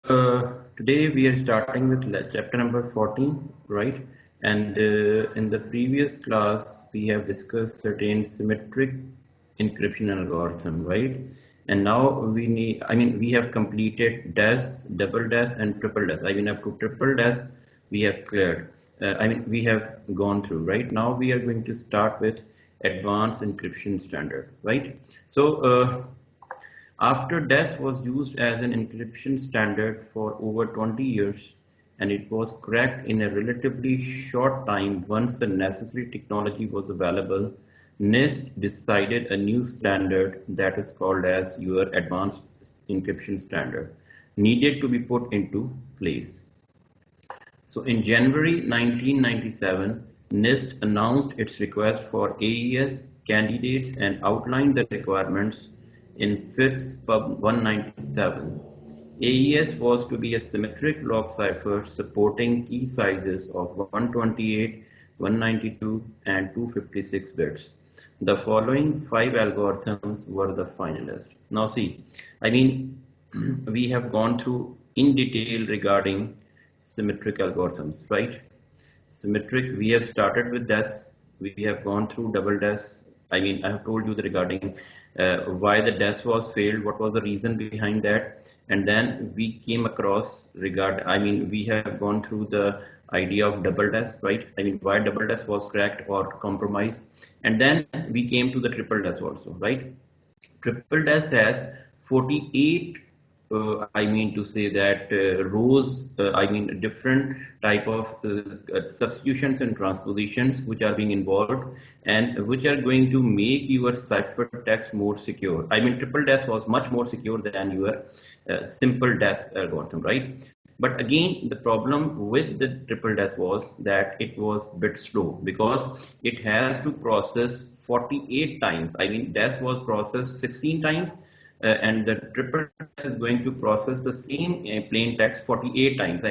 Today we are starting with chapter number 14, right? And in the previous class, we have discussed certain symmetric encryption algorithm, right? And now we have completed dash, double dash, and triple dash. Up to triple dash, we have cleared. We have gone through, right? Now we are going to start with advanced encryption standard, right? After DES was used as an encryption standard for over 20 years and it was cracked in a relatively short time once the necessary technology was available, NIST decided a new standard that is called as your advanced encryption standard needed to be put into place. So in January 1997, NIST announced its request for AES candidates and outlined the requirements in FIPS Pub 197. AES was to be a symmetric block cipher supporting key sizes of 128, 192, and 256 bits. The following 5 algorithms were the finalists. Now see, I mean, we have gone through in detail regarding symmetric algorithms, right? Symmetric, we have started with DES, we have gone through double DES. I have told you regarding why the DES was failed, what was the reason behind that, and then we came across we have gone through the idea of double DES, right? Why double DES was cracked or compromised, and then we came to the triple DES also, right? Triple DES has 48 rows, different type of substitutions and transpositions which are being involved and which are going to make your ciphertext more secure. Triple DES was much more secure than your simple DES algorithm, right? But again, the problem with the triple DES was that it was a bit slow because it has to process 48 times. DES was processed 16 times and the triple text is going to process the same plain text 48 times.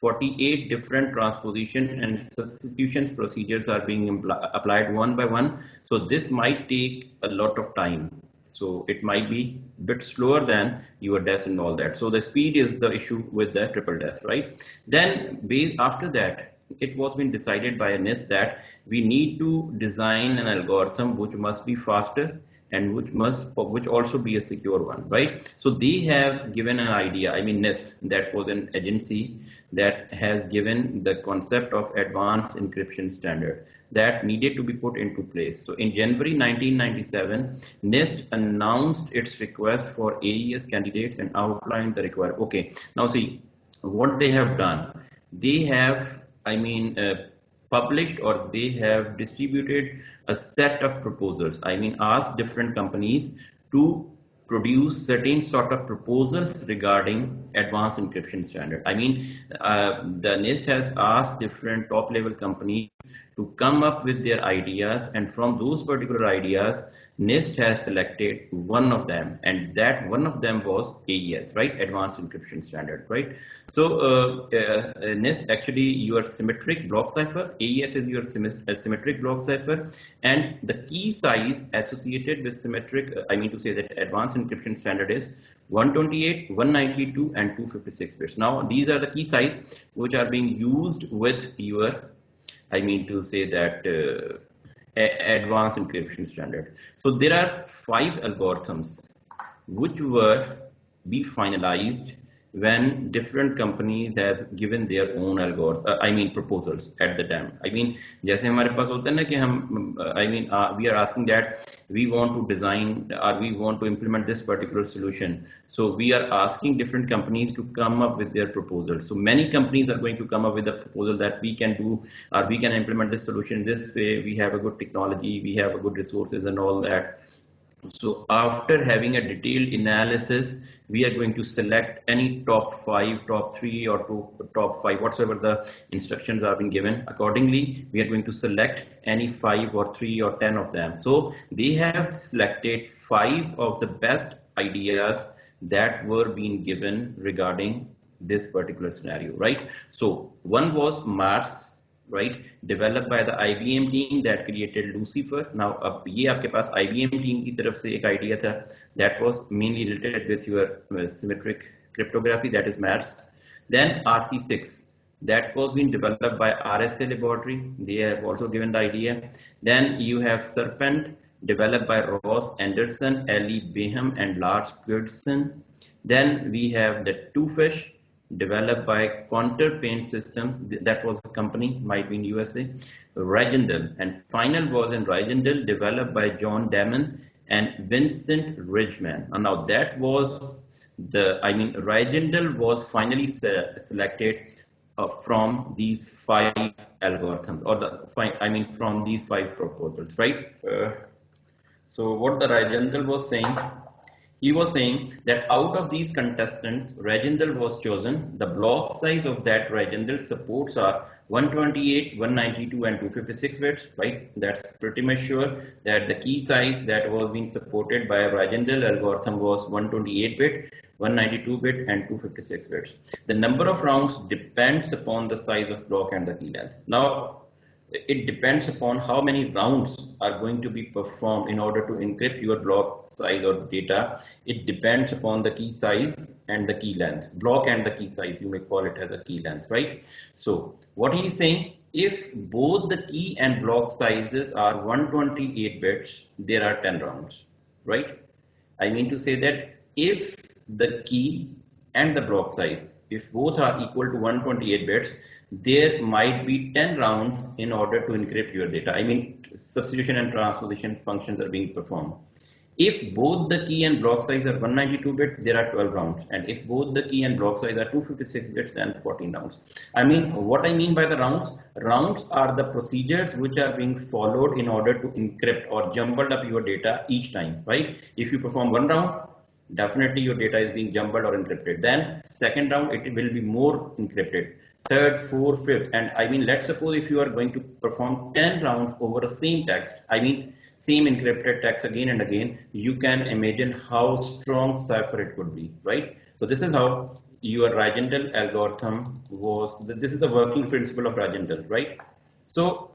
48 different transposition and substitutions procedures are being applied one by one. So this might take a lot of time. So it might be a bit slower than your DES and all that. So the speed is the issue with the triple DES, right? Then after that, it was been decided by NIST that we need to design an algorithm which must be faster and which also be a secure one, right? So they have given an idea. NIST, that was an agency that has given the concept of advanced encryption standard that needed to be put into place. So in January 1997, NIST announced its request for AES candidates and outlined the requirement. Okay, now see what they have done. They have published or they have distributed a set of proposals. Asked different companies to produce certain sort of proposals regarding advanced encryption standard. The NIST has asked different top level companies to come up with their ideas, and from those particular ideas, NIST has selected one of them, and that one of them was AES, right? Advanced Encryption Standard, right? So NIST actually your symmetric block cipher, AES is your symmetric block cipher, and the key size associated with symmetric, that advanced encryption standard is 128, 192, and 256 bits. Now these are the key size which are being used with your advanced encryption standard. So there are 5 algorithms which were be finalized when different companies have given their own proposals at the time. जैसे हमारे पास होता है ना कि हम we are asking that we want to design or we want to implement this particular solution. So we are asking different companies to come up with their proposals. So many companies are going to come up with a proposal that we can do or we can implement this solution this way. We have a good technology, we have a good resources and all that. So after having a detailed analysis, we are going to select any top 5, top 3 or top 5, whatsoever the instructions are being given. Accordingly, we are going to select any 5 or 3 or 10 of them. So they have selected 5 of the best ideas that were being given regarding this particular scenario, right? So one was Mars, right, developed by the IBM team that created Lucifer. Now अब ये आपके पास IBM team की तरफ से एक idea था that was mainly related with your symmetric cryptography, that is maths. Then RC6, that was being developed by RSA Laboratory. They have also given the idea. Then you have Serpent, developed by Ross Anderson, Ellie Beham, and Lars Goodson. Then we have the Twofish, developed by Contour Paint Systems. That was a company, might be in USA. Regendel, and final was in Regendel, developed by John Damon and Vincent Ridgman. And now that was Regendel was finally selected from these 5 algorithms, or from these 5 proposals, right? So what the Regendel was saying, he was saying that out of these contestants, Regendel was chosen. The block size of that Regendel supports are 128, 192, and 256 bits, right? That's pretty much sure that the key size that was being supported by a Regendel algorithm was 128 bit, 192 bit, and 256 bits. The number of rounds depends upon the size of block and the key length. Now, it depends upon how many rounds are going to be performed in order to encrypt your block size or data. It depends upon the key size and the key length. Block and the key size, you may call it as a key length, right? So what he is saying, if both the key and block sizes are 128 bits, there are 10 rounds, right? I mean to say that if the key and the block size, if both are equal to 128 bits, there might be 10 rounds in order to encrypt your data. I mean, substitution and transposition functions are being performed. If both the key and block size are 192 bits, there are 12 rounds. And if both the key and block size are 256 bits, then 14 rounds. I mean, what I mean by the rounds, rounds are the procedures which are being followed in order to encrypt or jumble up your data each time, right? If you perform one round, definitely your data is being jumbled or encrypted. Then second round, it will be more encrypted. Third, fourth, fifth, and I mean, let's suppose if you are going to perform 10 rounds over the same text, I mean, same encrypted text again and again, you can imagine how strong cipher it could be, right? So this is how your Regendel algorithm was. This is the working principle of Regendel, right? So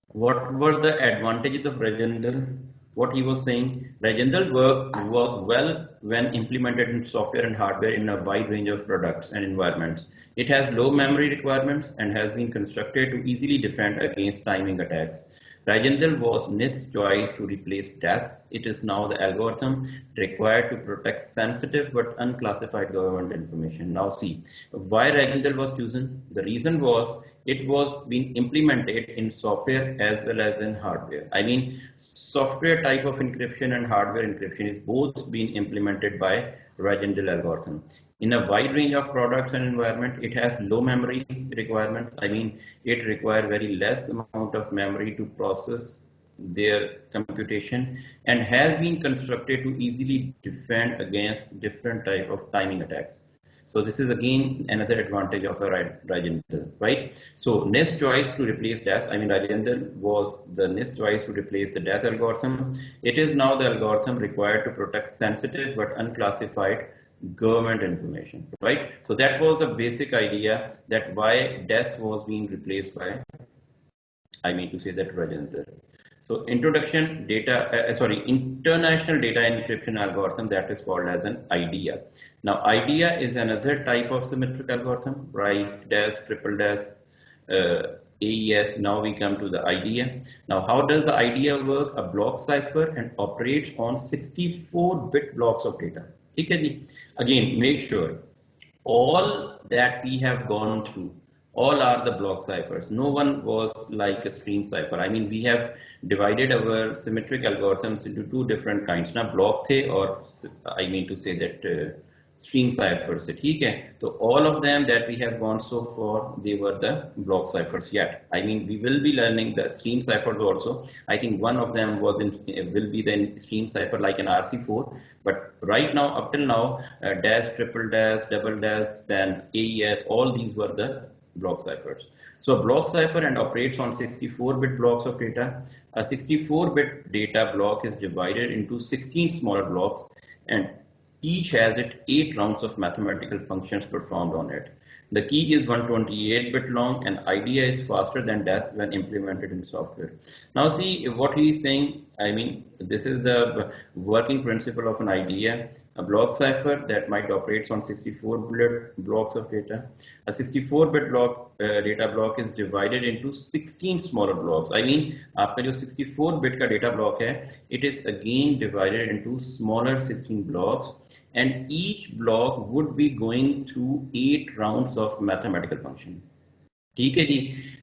what were the advantages of Regendel? What he was saying, Regendel work was well when implemented in software and hardware in a wide range of products and environments. It has low memory requirements and has been constructed to easily defend against timing attacks. Regendel was NIST's choice to replace DES. It is now the algorithm required to protect sensitive but unclassified government information. Now see, why Regendel was chosen? The reason was it was being implemented in software as well as in hardware. I mean, software type of encryption and hardware encryption is both being implemented by Regendel algorithm. In a wide range of products and environment, it has low memory requirements. I mean, it requires very less amount of memory to process their computation and has been constructed to easily defend against different type of timing attacks. So this is again another advantage of a Regendel, right? So NIST choice to replace DES, I mean Regendel was the NIST choice to replace the DES algorithm. It is now the algorithm required to protect sensitive but unclassified government information, right? So that was the basic idea that why DES was being replaced by, I mean to say that Regendel. So international data encryption algorithm, that is called as an IDEA. Now IDEA is another type of symmetric algorithm, right? DES, triple DES, AES. Now we come to the IDEA. Now how does the IDEA work? A block cipher and operates on 64-bit blocks of data. Again, make sure all that we have gone through, all are the block ciphers. No one was like a stream cipher. I mean, we have divided our symmetric algorithms into 2 different kinds. Now, block the, or I mean to say that stream ciphers. So all of them that we have gone so far, they were the block ciphers yet. I mean, we will be learning the stream ciphers also. I think one of them will be the stream cipher like an RC4. But right now, up till now, DES, triple DES, double DES, then AES, all these were the block ciphers. So a block cipher and operates on 64-bit blocks of data. A 64-bit data block is divided into 16 smaller blocks, and each has 8 rounds of mathematical functions performed on it. The key is 128-bit long, and IDEA is faster than DES when implemented in software. Now see what he is saying. I mean, this is the working principle of an IDEA. A block cipher that might operates on 64-bit blocks of data. A 64-bit block data block is divided into 16 smaller blocks. I mean, आपका जो 64-bit का data block है, it is again divided into smaller 16 blocks, and each block would be going through 8 rounds of mathematical function. ठीक है जी,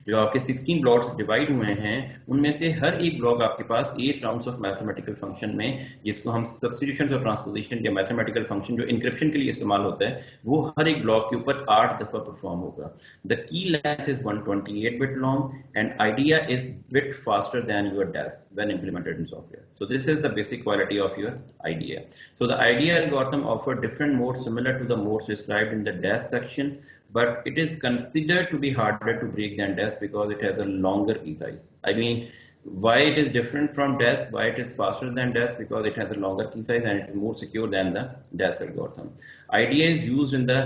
जो आपके 16 blocks divide हुए हैं उनमें से हर एक ब्लॉक आपके पास 8 राउंड्स ऑफ मैथमेटिकल फंक्शन में, जिसको हम सब्स्टिट्यूशन और ट्रांसपोजिशन या मैथमेटिकल फंक्शन जो इंक्रिप्शन के लिए इस्तेमाल होता है, वो हर एक ब्लॉक के ऊपर 8 दफा परफॉर्म होगा. The key length is 128 bit long and idea is bit faster than your dash when implemented in software. So this is the basic quality of your IDEA. So the IDEA algorithm offer different modes similar to the modes described in the DAS section, but it is considered to be harder to break than DAS because it has a longer key size. I mean, why it is different from DAS, why it is faster than DAS, because it has a longer key size and it is more secure than the DAS algorithm. IDEA is used in the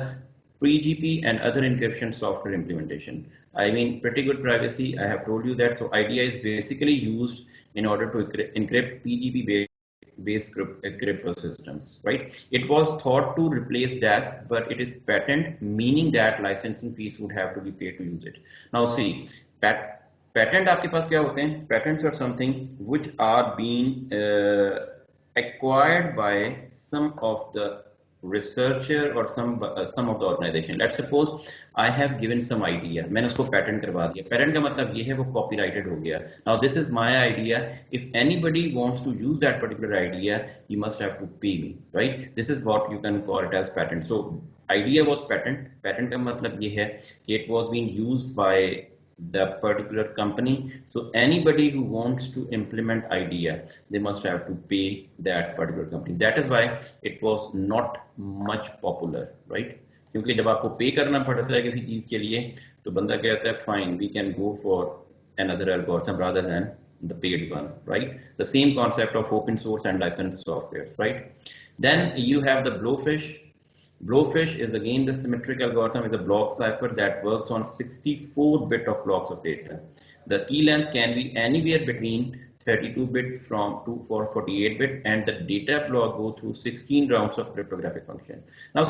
PGP and other encryption software implementation. I mean, pretty good privacy, I have told you that. So IDEA is basically used in order to encrypt PGP based crypto systems, right? It was thought to replace DAS, but it is patent, meaning that licensing fees would have to be paid to use it. Now see, patent आपके पास क्या होते हैं? Patents are something which are being acquired by some of the researcher or some of the organization. Let's suppose I have given some idea, मैंने उसको patent करवा दिया. Patent का मतलब ये है वो copyrighted हो गया. Now this is my idea. If anybody wants to use that particular idea, he must have to pay me, right? This is what you can call it as patent. So idea was patent. Patent का मतलब ये है कि it was being used by the particular company. So anybody who wants to implement idea, they must have to pay that particular company. That is why it was not much popular, right? क्योंकि जब आपको पे करना पड़ता है किसी चीज के लिए तो बंदा कहता है fine, we can go for another algorithm rather than the paid one, right? The same concept of open source and licensed software, right? Then you have the Blowfish. Blowfish is again the symmetric algorithm, is a block cipher that works on 64-bit of blocks of data. The key length can be anywhere between 32-bit from 248-bit, and the data block go through 16 rounds of cryptographic function. Now,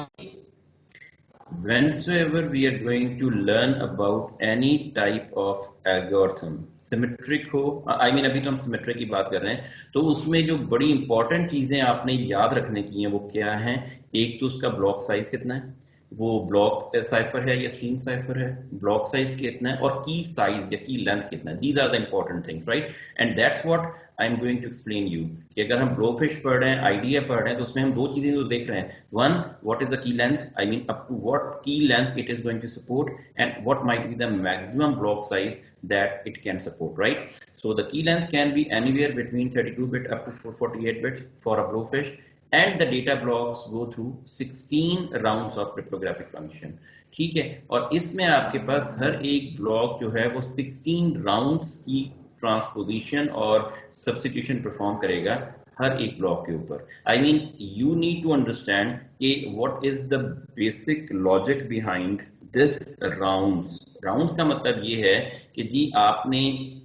whenever we are going to learn about any type of algorithm, symmetric हो, I mean अभी तो हम symmetric की बात कर रहे हैं, तो उसमें जो बड़ी इंपॉर्टेंट चीजें आपने याद रखने की हैं वो क्या हैं? एक तो उसका ब्लॉक साइज कितना है, वो ब्लॉक साइफर है या स्ट्रीम साइफर है, ब्लॉक साइज कितना है, और की साइज या की लेंथ कितना है. These are the important things, right? And that's what I am going to explain you कि अगर हम ब्लोफिश पढ़ रहे हैं, आइडिया पढ़ रहे हैं, तो उसमें हम दो चीजें तो देख रहे हैं. One, what is the key length, I mean up to what key length it is going to support, and what might be the maximum block size that it can support, right? So the key length can be anywhere between 32-bit up to 448-bit for a Blowfish, and the data blocks go through 16 rounds of cryptographic function. ठीक है, और इसमें आपके पास हर एक block जो है वो 16 rounds की ट्रांसपोजिशन और सब्स्टिट्यूशन परफॉर्म करेगा हर एक ब्लॉक के ऊपर. I mean you need to understand कि what is the basic logic behind this rounds. Rounds का मतलब ये है कि जी आपने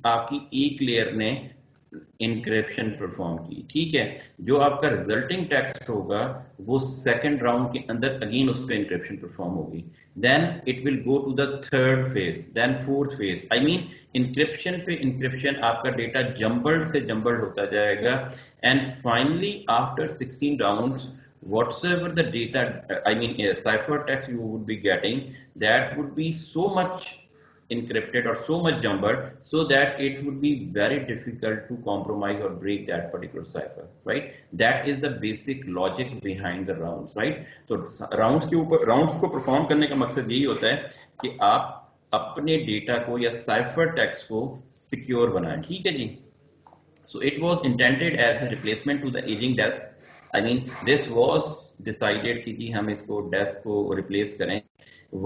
आपकी एक लेयर ने इंक्रिप्शन परफॉर्म की, ठीक है, जो आपका रिजल्टिंग टेक्स्ट होगा वो सेकंड राउंड के अंदर अगेन उस पर इंक्रिप्शन परफॉर्म होगी. Then it will go to the third phase, then fourth phase. I mean encryption पे इंक्रिप्शन आपका डेटा जंबल्ड से जंबल्ड होता जाएगा, and finally after 16 rounds whatsoever the data, I mean cipher text you would be getting, that would be so much encrypted or so much jumbled so that it would be very difficult to compromise or break that particular cipher, right? That is the basic logic behind the rounds, right? So rounds के ऊपर rounds को perform करने का मकसद यही होता है कि आप अपने डेटा को या cipher text को secure बनाएं, ठीक है जी. So it was intended as a replacement to the aging DES. I mean, this was decided कि जी हम इसको DES को replace करें.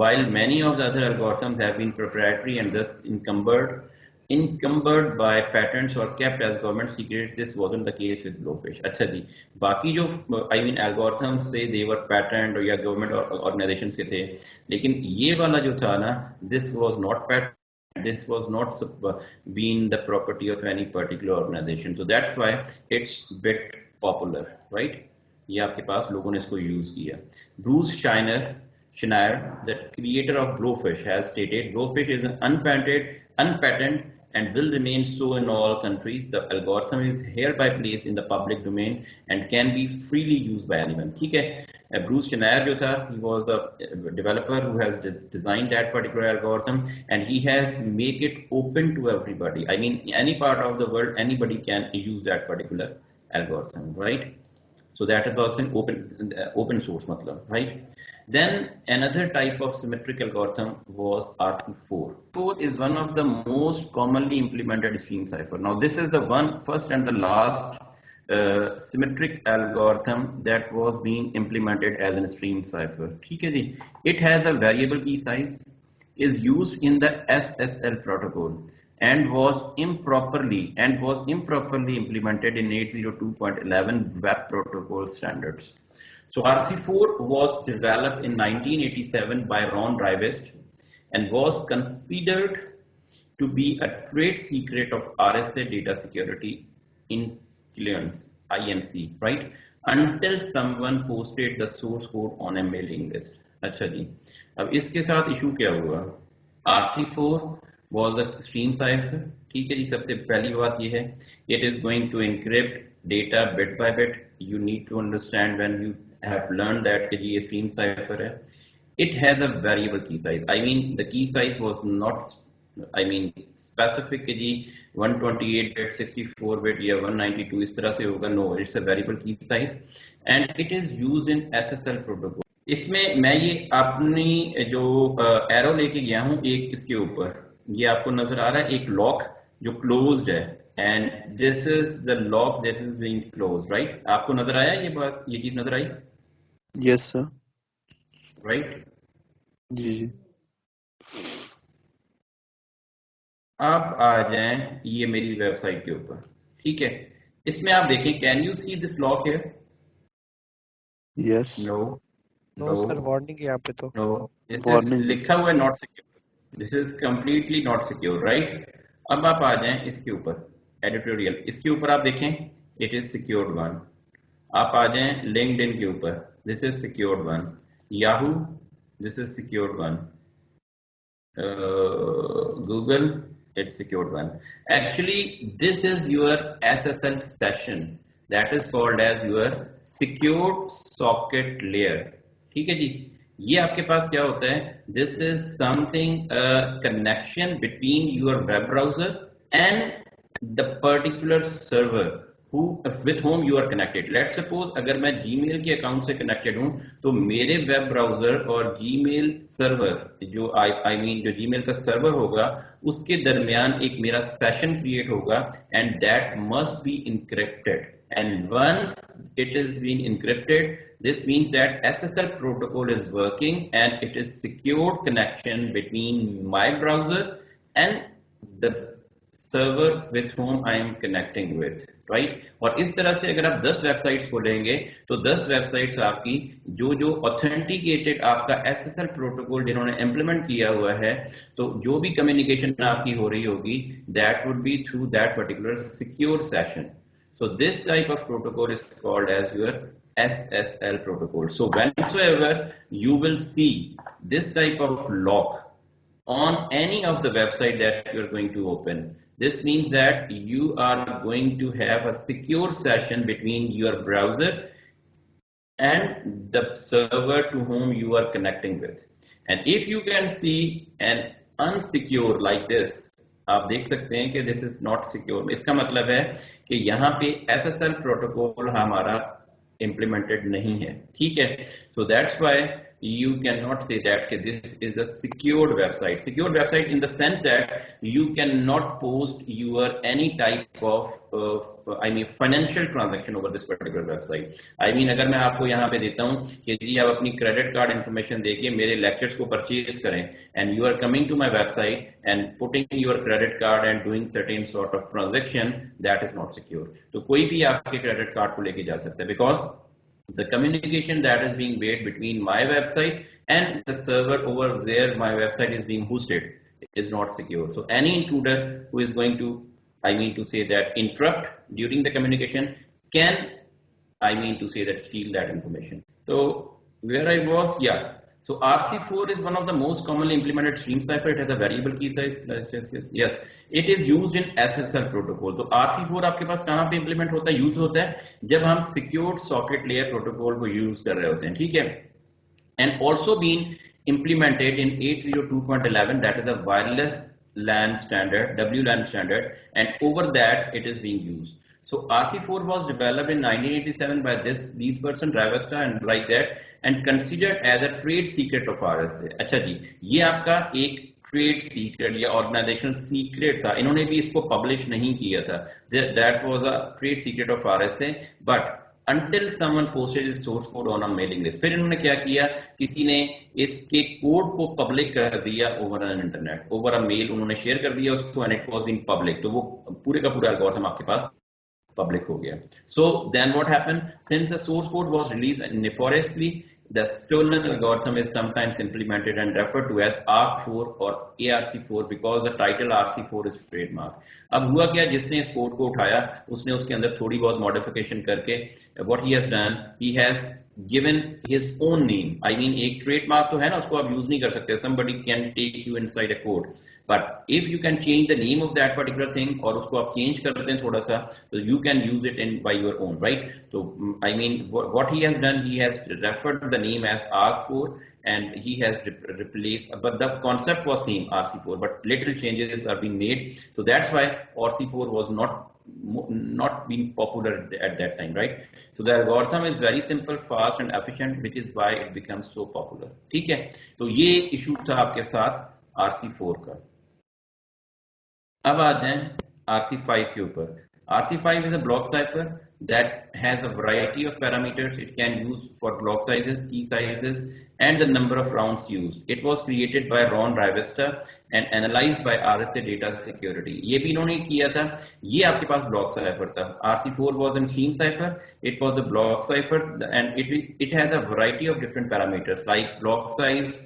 While many of the other algorithms have been proprietary and thus encumbered by patents or kept as government secrets, this wasn't the case with Blowfish. अच्छा जी, बाकी जो I mean algorithms से they were patent या government organizations के थे, लेकिन ये वाला जो था ना, this was not patent. This was not being the property of any particular organization, so that's why it's bit popular, right? ये आपके पास लोगों ने इसको यूज किया। Bruce Schneier, the creator of Blowfish, has stated Blowfish is an unpatented and will remain so in all countries. The algorithm is hereby placed in the public domain and can be freely used by anyone. ठीक है, Bruce Schneier जो था, he was the developer who has designed that particular algorithm, and he has make it open to everybody. I mean, any part of the world, anybody can use that particular algorithm, right? So that was an open source matlab, right? Then another type of symmetric algorithm was RC4. 4 is one of the most commonly implemented stream cipher. Now this is the one first and the last symmetric algorithm that was being implemented as a stream cipher. ठीक है जी? It has a variable key size, is used in the SSL protocol, and was improperly implemented in 802.11 web protocol standards. So RC4 was developed in 1987 by Ron Rivest and was considered to be a trade secret of RSA data security in clearance, INC, right? Until someone posted the source code on a mailing list. अच्छा जी, अब इसके साथ issue क्या हुआ? RC4 was a stream cipher. ठीक है जी, सबसे पहली बात ये है, it is going to encrypt data bit by bit. You need to understand when you have learned that कि जी ये stream cipher है. It has a variable key size. I mean, the key size was not, I mean, specific कि जी 128 bit, 64 bit या 192 इस तरह से होगा. No, it's a variable key size, and it is used in SSL protocol. इसमें मैं ये अपनी जो एरो लेके गया हूँ एक इसके ऊपर, ये आपको नजर आ रहा है एक लॉक जो क्लोज्ड है, and this is the lock this is being closed, right? आपको नजर आया ये बात, ये चीज नजर आई? यस सर, राइट जी जी। आप आ जाएं ये मेरी वेबसाइट के ऊपर, ठीक है? इसमें आप देखें, can you see this lock here? Yes. No no sir, warning यहाँ पे तो नो, दिस इज वार्निंग लिखा हुआ है not secure. This is completely not secure, right? अब आप आ जाएं इसके ऊपर, एडिटोरियल, इसके ऊपर आप देखें, इट इज सिक्योर्ड वन. आप आ जाएं लिंक्डइन के ऊपर, this is secured one. Yahoo, this is secured one. Google, it's secured one. Actually, this is your SSL session that is called as your secured socket layer. ठीक है जी, ये आपके पास क्या होता है? This is something connection between your web browser and the particular server with whom you are connected. Let's suppose अगर मैं Gmail के अकाउंट से कनेक्टेड हूं, तो मेरे वेब ब्राउजर और Gmail सर्वर जो I mean जो Gmail का सर्वर होगा, उसके दरमियान एक मेरा सेशन क्रिएट होगा, and that must be encrypted. And once it is being encrypted, this means that SSL protocol is working and it is secured connection between my browser and the server with whom I am connecting with, right? और इस तरह से अगर आप 10 websites खोलेंगे तो 10 websites आपकी जो ऑथेंटिकेटेड आपका SSL प्रोटोकॉल जिन्होंने इंप्लीमेंट किया हुआ है, तो जो भी कम्युनिकेशन आपकी हो रही होगी, that would be through that particular secure session. So this type of protocol is called as your SSL protocol. So whensoever you will see this type of lock on any of the website that you're going to open, this means that you are going to have a secure session between your browser and the server to whom you are connecting with. And if you can see an unsecure like this, आप देख सकते हैं कि this is not secure. इसका मतलब है कि यहाँ पे SSL प्रोटोकॉल हमारा implemented नहीं है, ठीक है? So that's why you cannot say that this is a secured website. Secured website in the sense that you cannot post your any type of I mean financial transaction over this particular website. I mean अगर मैं आपको यहाँ पे देता हूँ कि जी आप अपनी क्रेडिट कार्ड इंफॉर्मेशन देके मेरे लेक्चर्स को परचेज करें, and you are coming to my website and putting your credit card and doing certain sort of transaction, that is not secure. तो कोई भी आपके क्रेडिट कार्ड को लेके जा सकता है, because the communication that is being made between my website and the server over where my website is being hosted is not secure. So any intruder who is going to, I mean to say that interrupt during the communication can I mean to say that steal that information. So where I was, yeah. So RC4 is one of the most commonly implemented stream cipher. It has a variable key size. Yes. It is used in SSL protocol. तो RC4 आपके पास कहाँ पे implement होता है, use होता है जब हम secured socket layer protocol को use कर रहे होते हैं, ठीक है? And also been implemented in 802.11, that is the wireless LAN standard, WLAN standard, and over that it is being used. So RC4 was developed in 1987 by these person Ravesta and like that, and considered as a trade secret of RSA. अच्छा जी, ये आपका एक trade secret या organisational secret था, इन्होंने भी इसको publish नहीं किया था. That was a trade secret of RSA, but until someone posted its source code on a mailing list. फिर इन्होंने क्या किया, किसी ने इसके कोड को पब्लिक कर दिया over an internet, over a mail उन्होंने शेयर कर दिया उसको, and it was been public. तो वो पूरे का पूरा एल्गोरिथम आपके पास पब्लिक हो गया. So then what happened, since the source code was released nefariously, the stolen algorithm is sometimes implemented and referred to as ARC4 or ARC4 because the title RC4 is trademark. अब हुआ क्या, जिसने इस code को उठाया उसने उसके अंदर थोड़ी बहुत मॉडिफिकेशन करके what he has done, he has given his own name. I mean एक trademark तो है ना, उसको आप यूज नहीं कर सकते. Somebody can take you inside a code, but if you can change the name of that particular thing और उसको आप change कर दें थोड़ा सा, so you can use it in by your own, right? So I mean what he has done, he has referred to the name as ARC4 and he has replaced, but the concept was same RC4, but little changes are being made. So that's why RC4 was not being popular at that time, right? So the algorithm is very simple, fast and efficient, which is why it becomes so popular. ठीक है, तो ये issue था आपके साथ RC4 का. अब आ जाएं RC5 के ऊपर. RC5 is a block cipher that has a variety of parameters. It can use for block sizes, key sizes, and the number of rounds used. It was created by Ron Rivesta and analyzed by RSA Data Security. ये भी इन्होंने किया था. ये आपके पास block cipher था. RC4 was in stream cipher. It was a block cipher, and it has a variety of different parameters like block size,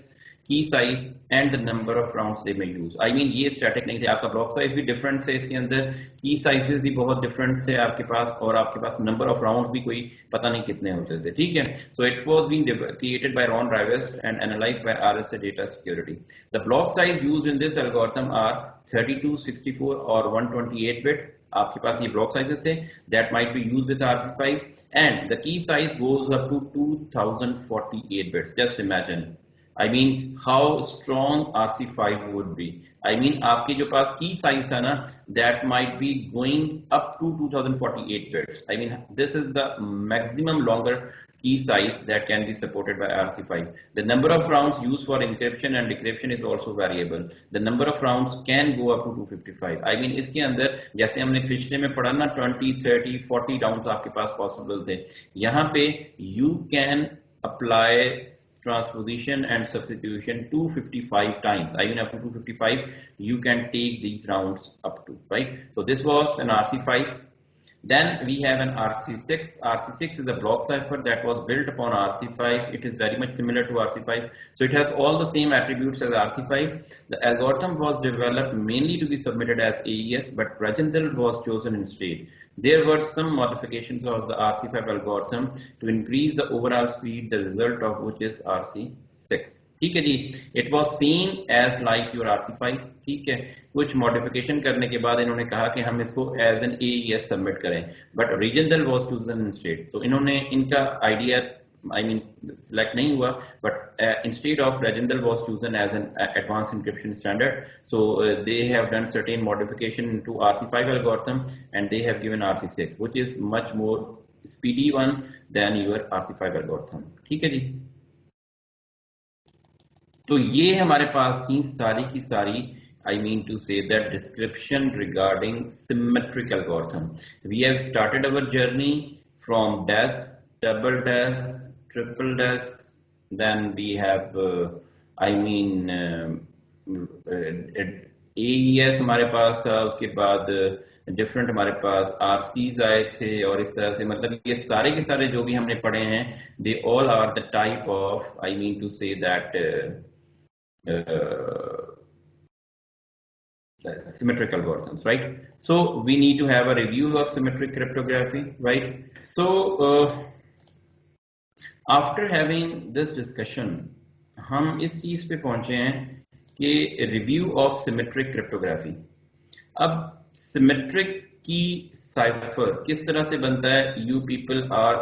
key size and the number of rounds they में use. I mean ये static नहीं थे, आपका block size भी different से इसके अंदर, की साइजेस भी बहुत डिफरेंट से आपके पास, और आपके पास नंबर ऑफ राउंड्स भी कोई पता नहीं कितने होते थे. ठीक है, so it was been created by Ron Rivest and analysed by RSA Data Security. The block size used in this algorithm are 32, 64 और 128 बिट. आपके पास ये ब्लॉक साइजेस थे that might be used with RC5, and the key size goes up to 2048 bits. Just imagine, I mean how strong RC5 would be. I mean आपके जो पास की size था ना, that might be going up to 2048 bits. I mean this is the maximum longer key size that can be supported by RC5. The number of rounds used for encryption and decryption is also variable. The number of rounds can go up to 255. I mean इसके अंदर जैसे हमने पिछले में पढ़ा ना 20, 30, 40 rounds आपके पास possible थे. यहाँ पे you can apply transposition and substitution 255 times. I mean up to 255 you can take these rounds up to, right? So this was an RC5. Then we have an RC6. RC6 is a block cipher that was built upon RC5. It is very much similar to RC5. So it has all the same attributes as RC5. The algorithm was developed mainly to be submitted as AES, but Rajendra was chosen instead. There were some modifications of the RC5 algorithm to increase the overall speed, the result of which is RC6. ठीक है जी, it was same as like your RC5. ठीक है, कुछ modification करने के बाद इन्होंने कहा कि हम इसको एज एन AES सबमिट करें, but regional was chosen instead. तो इन्होंने इनका आइडिया I mean select नहीं हुआ, but instead of Rajendra was chosen as an advanced encryption standard. So they have done certain modification to RC5 algorithm and they have given RC6, which is much more speedy one than your RC5 algorithm. ठीक है जी, तो ये हमारे पास थी सारी की सारी I mean to say that description regarding symmetric algorithm. We have started our journey from DES, double DES, triple DES, then we have AES हमारे पास था, उसके बाद डिफरेंट हमारे पास RCs आए थे, और इस तरह से मतलब ये सारे के सारे जो भी हमने पढ़े हैं, they all are the type of I mean to say that symmetric algorithms, right? So we need to have a review of symmetric cryptography, right? So after having this discussion हम इस चीज पे पहुंचे हैं कि रिव्यू ऑफ सिमेट्रिक क्रिप्टोग्राफी। अब symmetric key cipher किस तरह से बनता है, you people are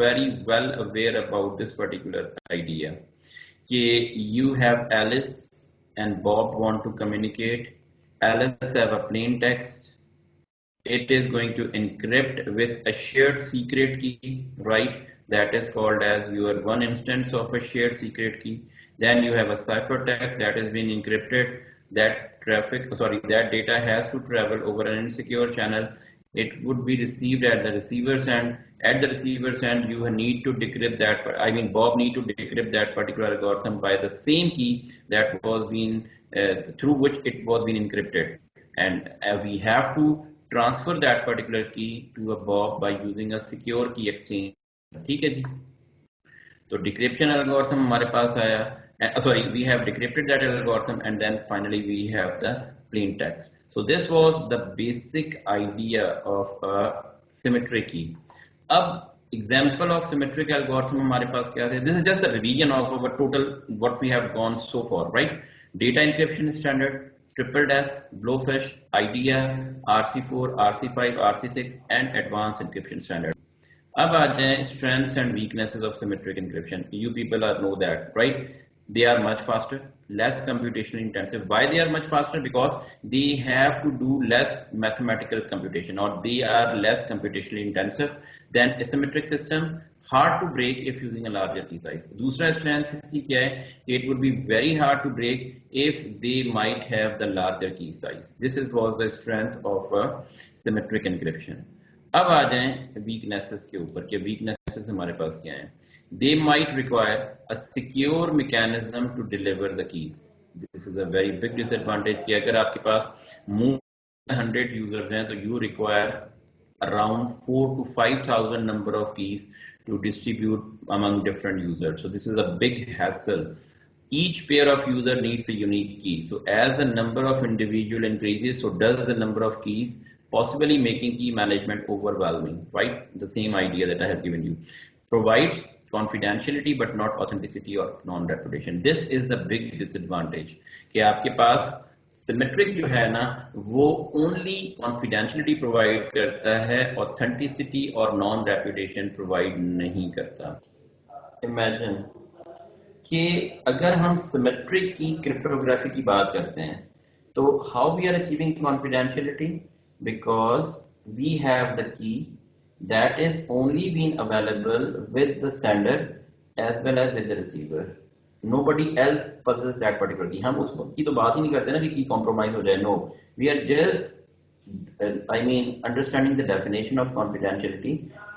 very well aware about this particular idea कि you have Alice and Bob want to communicate. Alice have a plain text, it is going to encrypt with a shared secret key, right? That is called as your one instance of a shared secret key. Then you have a ciphertext that is being encrypted. That data has to travel over an insecure channel. It would be received at the receiver's end. At the receiver's end, you need to decrypt that. I mean, Bob need to decrypt that particular algorithm by the same key that was being through which it was being encrypted, and we have to transfer that particular key to a Bob by using a secure key exchange. ठीक है जी। तो decryption algorithm हमारे पास आया, sorry, we have decrypted that algorithm and then finally we have the plain text. So this was the basic idea of a symmetric key. अब example of symmetric algorithm हमारे पास क्या है? This is just a revision of our total what we have gone so far, right? Data encryption standard, Triple Dash, Blowfish, IDEA, RC4, RC5, RC6 and Advanced Encryption Standard. अब आ जाए strengths and weaknesses of symmetric encryption. You people know that, right? They are much faster, less computationally intensive. Why they are much faster? Because they have to do less mathematical computation, or they are less computationally intensive than asymmetric systems. Hard to break if using a larger key size. दूसरा strength इसकी क्या है कि it would be very hard to break if they might have the larger key size. This was the strength of symmetric encryption. अब आ जाएं weaknesses के ऊपर कि वीकनेसेस हमारे पास क्या हैं। They might require a secure mechanism to deliver the keys. This is a very big disadvantage कि अगर आपके पास मोर 100 यूजर्स हैं तो you require around 4 to 5,000 number of keys to distribute among different users. So this is a big hassle. Each pair of user needs a unique key. So as the number of individual increases, so does the number of keys, possibly making key management overwhelming, right? The same idea that I have given you. Provides confidentiality but not authenticity or non-reputation. This is the big disadvantage कि आपके पास symmetric जो है ना वो only confidentiality provide करता है, authenticity और non reputation provide नहीं करता। इमेजिन कि अगर हम सिमेट्रिक की क्रिप्टोग्राफी की बात करते हैं तो how we are achieving confidentiality, because we have the key that is only been available with the sender as well as with the receiver. Nobody else possesses that particular key. हम उसकी तो बात ही नहीं करते ना कि की कॉम्प्रोमाइज हो जाए. No, we are just understanding the definition of confidentiality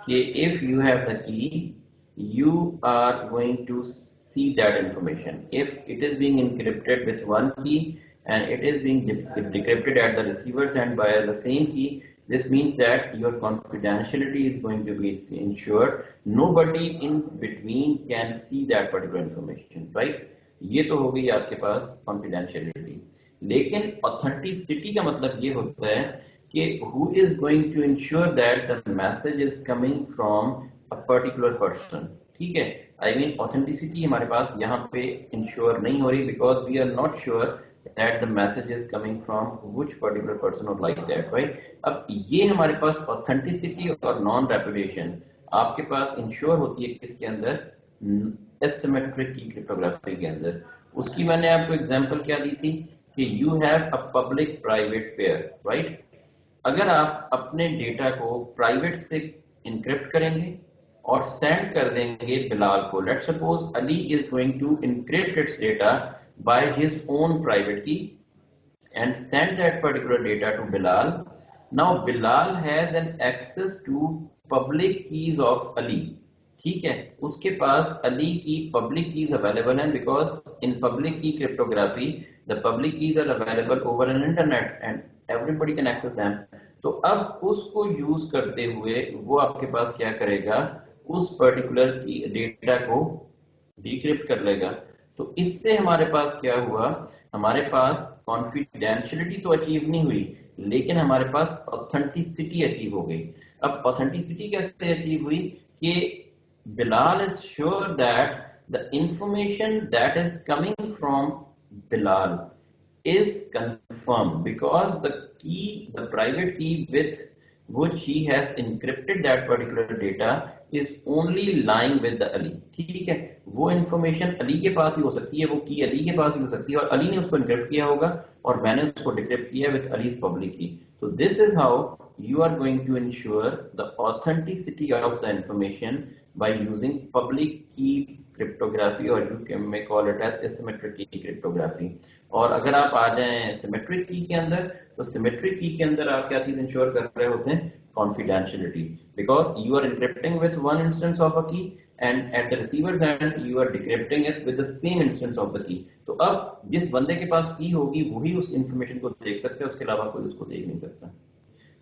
कि if you have the key you are going to see that information. If it is being encrypted with one key and it is being decrypted at the receiver's end by the same key, this means that your confidentiality is going to be ensured. Nobody in between can see that particular information, right? ये तो हो गई आपके पास confidentiality. लेकिन authenticity का मतलब ये होता है कि who is going to ensure that the message is coming from a particular person. ठीक है, I mean authenticity हमारे पास यहाँ पे ensure नहीं हो रही because we are not sure that the message is coming from which particular person or like that, right? अब ये हमारे पास authenticity और non reputation आपके पास इंश्योर होती है किसके अंदर, एसिमेट्रिक की क्रिप्टोग्राफी के अंदर. उसकी मैंने आपको एग्जांपल क्या दी थी कि you have a public private pair, right? अगर आप अपने डेटा को प्राइवेट से इनक्रिप्ट करेंगे और सेंड कर देंगे बिलाल को, let's suppose Ali is going to encrypt its data by his own private key and send that particular data to Bilal. Now Bilal has an access to public keys of Ali. ठीक है, उसके पास अली की public keys available हैं because in public key cryptography the public keys are available over an internet and everybody can access them. तो अब उसको use करते हुए वो आपके पास क्या करेगा, उस पर्टिकुलर डेटा को डिक्रिप्ट कर लेगा. तो इससे हमारे पास क्या हुआ, हमारे पास कॉन्फिडेंशियलिटी तो अचीव नहीं हुई लेकिन हमारे पास ऑथेंटिसिटी अचीव हो गई। अब ऑथेंटिसिटी कैसे अचीव हुई कि Bilal is sure that the information that is coming from Bilal is confirmed because the private key with which he has encrypted that particular data is only lying with the Ali। ठीक है, वो information Ali के पास ही हो सकती है, वो की अली के पास ही हो सकती है और अली ने उसको encrypt किया होगा और मैंने उसको decrypt किया with Ali's public key। So this is how you are going to ensure the authenticity of the information by using public key cryptography or may call it as asymmetric key cryptography। और अगर आप आ जाएं symmetric की के अंदर, तो symmetric की के अंदर आप क्या चीज इंश्योर कर रहे होते हैं? Confidentiality, because you are encrypting with one instance of a key and at the receiver's end you are decrypting it with the same instance of the key. तो अब जिस बंदे के पास की होगी वही उस इंफॉर्मेशन को देख सकता है, उसके अलावा कोई उसको देख नहीं सकता।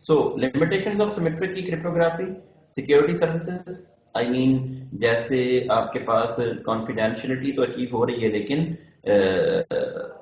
So limitations of symmetric key cryptography, security services, I mean जैसे आपके पास confidentiality तो अचीव हो रही है लेकिन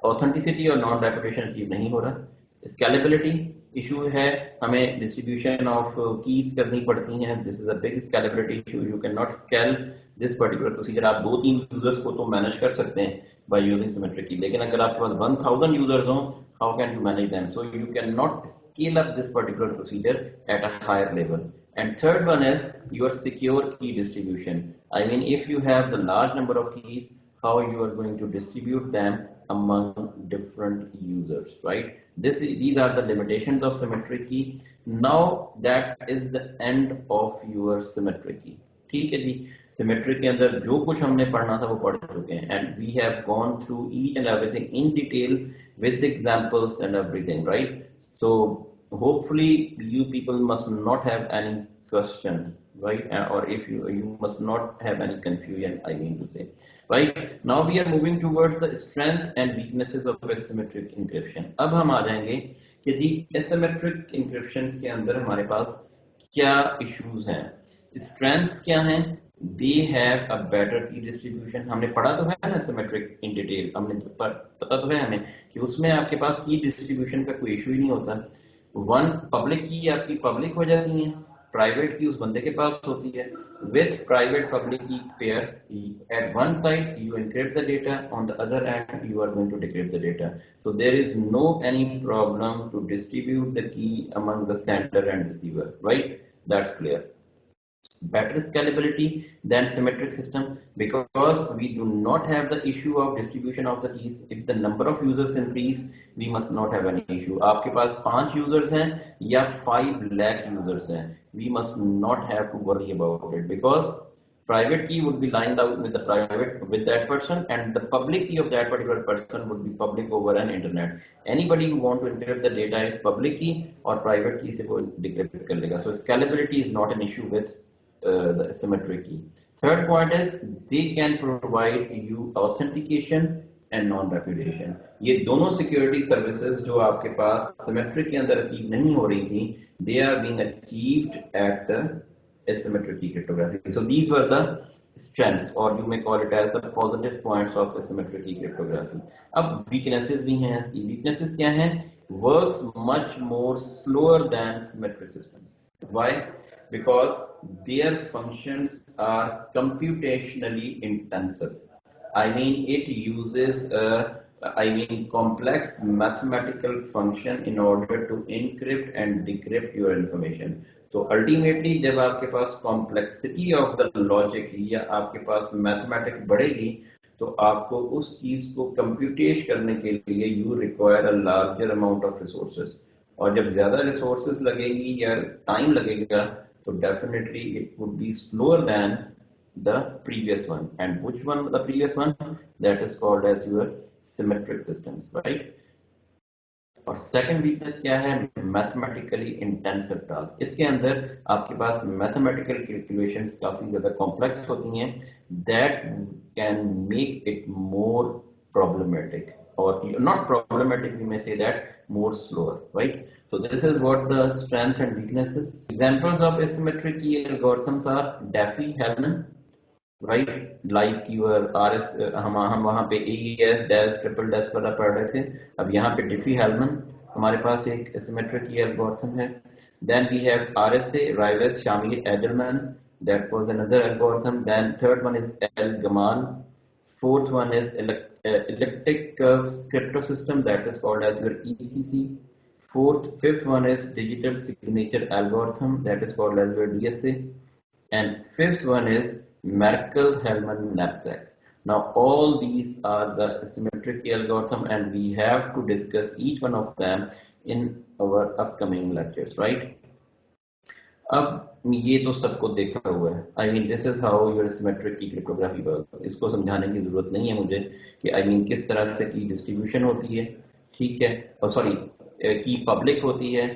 authenticity और non reputation अचीव नहीं हो रहा। Scalability इशू है, हमें डिस्ट्रीब्यूशन ऑफ कीज करनी पड़ती हैं, this is a big scalability issue, you can not scale this particular procedure. आप 2-3 यूजर्स को तो मैनेज कर सकते हैं बाय यूजिंग सिमेट्रिक की, लेकिन अगर आपके पास 1000 यूजर्स हो, how can you manage them? So you cannot scale up this particular procedure at a higher level. And third one is your secure key distribution. I mean, if you have the large number of keys, how you are going to distribute them among different users, right? These are the limitations of symmetric key. Now that is the end of your symmetric key. ठीक है जी, symmetric के अंदर जो कुछ हमने पढ़ना था वो पढ़ चुके हैं, and we have gone through each and everything in detail with examples and everything, right? So hopefully you people must not have any question, right? Or if you must not have any confusion, I mean to say, right? Now we are moving towards the strength and weaknesses of asymmetric encryption. अब हम आ जाएंगे कि जी asymmetric encryption के अंदर हमारे पास क्या issues हैं, strengths क्या हैं? They have a better key distribution. हमने पढ़ा तो है ना सिमेट्रिक इन डिटेल, हमने पता तो है हमें कि उसमें आपके पास की डिस्ट्रीब्यूशन का कोई इशू ही नहीं होता। वन पब्लिक की आपकी पब्लिक हो जाती है, प्राइवेट की उस बंदे के पास होती है। With private public key pair, at one side you encrypt the data, on the other end you are going to decrypt the data. So there is no any problem to distribute the key among the sender and receiver, right? That's clear. Better scalability than symmetric system because we do not have the issue of distribution of the keys. If the number of users increase, we must not have any issue. आपके पास 5 users हैं या 5 lakh users हैं, we must not have to worry about it because private key would be lying down with that person, and the public key of that particular person would be public over an internet. Anybody who want to encrypt the data is public key और private key से वो decrypt कर लेगा. So scalability is not an issue with the asymmetric key. Third point is they can provide you authentication and non-repudiation. ये दोनों security services जो आपके पास symmetric के अंदर achieve नहीं हो रही थी, they are being achieved at the asymmetric key cryptography. So these were the strengths, or you may call it as the positive points of asymmetric key cryptography. अब weaknesses भी हैं इसकी। weaknesses क्या हैं? Works much more slower than symmetric systems. Why? Because their functions are computationally intensive. I mean, it uses complex mathematical function in order to encrypt and decrypt your information. तो ultimately जब आपके पास complexity of the logic या आपके पास mathematics बढ़ेगी, तो आपको उस चीज को computation करने के लिए you require a larger amount of resources. और जब ज्यादा resources लगेगी या time लगेगा, so definitely it would be slower than the previous one. And which one the previous one? That is called as your symmetric systems, right? और second weakness क्या है? Mathematically intensive task. इसके अंदर आपके पास mathematical calculations काफी ज्यादा complex होती हैं, that can make it more problematic, or not problematic, we may say that more slower, right? So this is what the strength and weaknesses. Examples of asymmetric key algorithms are Diffie-Hellman, right? Like your हम वहाँ पे AES, DAS, triple DAS वाला पढ़ रहे थे, अब यहाँ पे Diffie-Hellman, हमारे पास एक asymmetric key algorithm है. Then we have RSA, Rives, Shamir, Edelman. That was another algorithm. Then third one is El-Gamal. Fourth one is elliptic curve crypto system, that is called as your ECC. Fifth one is digital signature algorithm, that is called as your DSA. And fifth one is Merkle-Hellman knapsack. Now all these are the symmetric key algorithm, and we have to discuss each one of them in our upcoming lectures, right? अब ये तो सबको देखा हुआ है. I mean this is how your symmetric की cryptography works. इसको समझाने की जरूरत नहीं है मुझे कि आई मीन किस तरह से की डिस्ट्रीब्यूशन होती है, ठीक है, और सॉरी की पब्लिक होती है.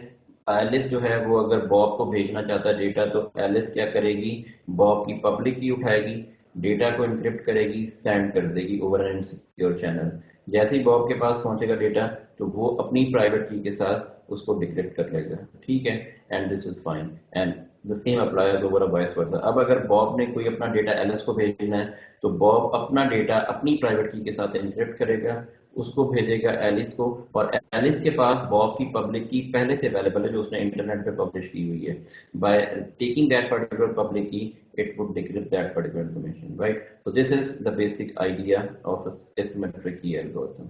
एलिस जो है वो अगर बॉब को भेजना चाहता है डेटा, तो एलिस क्या करेगी, बॉब की पब्लिक की उठाएगी, डेटा को इनक्रिप्ट करेगी, सेंड कर देगी ओवर एन सिक्योर चैनल. जैसे ही बॉब के पास पहुंचेगा डेटा, तो वो अपनी प्राइवेट की के साथ उसको डिक्रिप्ट कर लेगा, ठीक है, and this is fine. And the same applies over vice versa. अब अगर बॉब ने कोई अपना डेटा एलिस को भेजना है, तो बॉब अपना डेटा अपनी प्राइवेट की के साथ एनक्रिप्ट करेगा, उसको भेजेगा एलिस को, और एलिस के पास बॉब की पब्लिक की पहले से अवेलेबल है जो उसने इंटरनेट पे पब्लिश की हुई है. By taking that particular public की, it would decrypt that particular information, right? So this is the basic idea of a asymmetric key algorithm,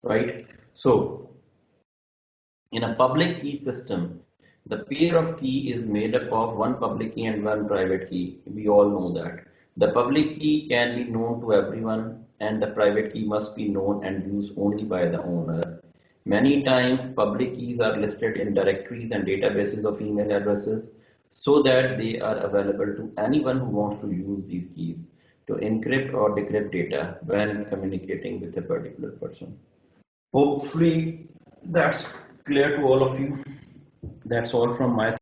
right? So in a public key system, the pair of key is made up of one public key and one private key. We all know that. The public key can be known to everyone, and the private key must be known and used only by the owner. Many times, public keys are listed in directories and databases of email addresses, so that they are available to anyone who wants to use these keys to encrypt or decrypt data when communicating with a particular person. Hopefully that's clear to all of you. That's all from my side.